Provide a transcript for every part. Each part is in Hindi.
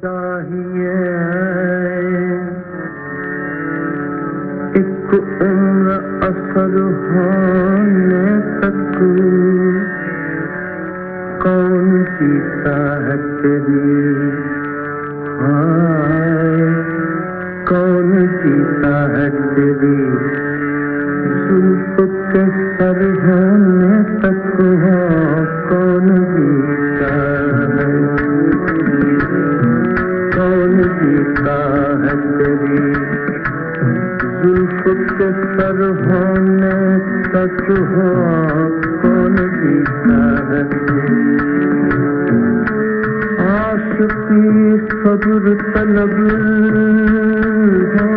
चाहिए एक उम्र असर होने तक कौन जीता है तेरी कौन जीता है तेरी जुल्फ के सर होने तक कौन जीता है कौन जीता है तेरी जुल्फ के सर होने तक कौन जीता है आशिकी सब्र तलब है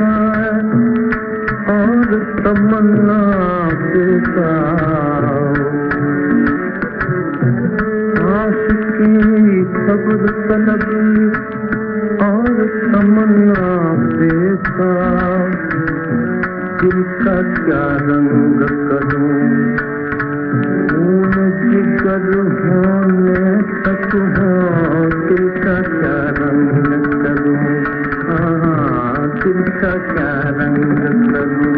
और तमन्ना बेकार आशिकी सब्र तलब और तमन्ना बेकार दिल का क्या रंग करूं खून जिगर होने तक दिल का क्या रंग करूं दिल का क्या रंग करूं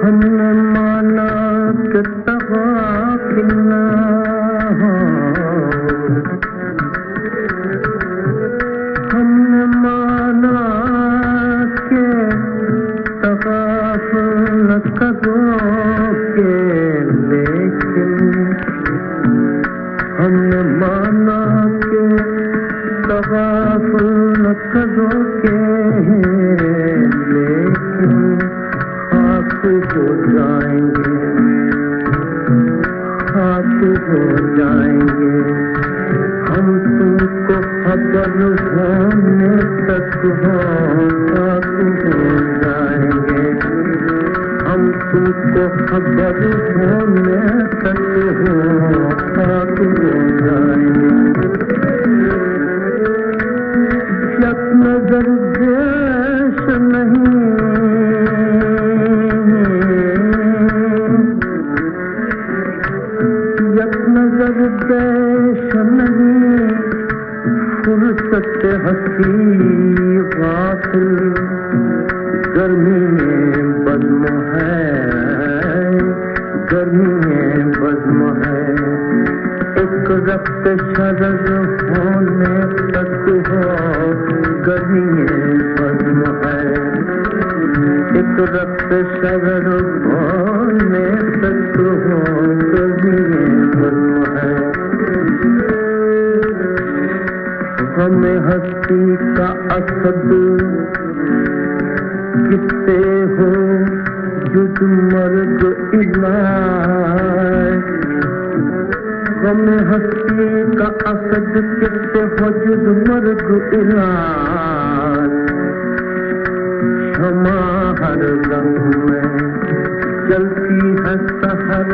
हमने माना कि तग़ाफिल ना हो हमने माना कि तग़ाफुल न करोगे लेकिन हमने माना कि तग़ाफुल न करोगे लेकिन खाक हो जाएंगे खाक हो जाएंगे हम तुमको खबर होने तक खाक हो जाएंगे हम तुमको खबर होने तक खाक हो जाएंगे जब नजर देश नहीं जब नजर देश नहीं फुर्सत हंसी गाफिल गर्मी में बज़्म है गर्मी में बज़्म है एक रक्त शरर होने तक गर्मी में बज़्म है एक रक्त शरर होने तक गर्मी में बज़्म है हमें हस्ती का असद किससे हो जुद मर्ग इलाज हमें हस्ती का असद किससे हो जुद मर्ग इलाज क्षमा हर रंग में चलती है सहर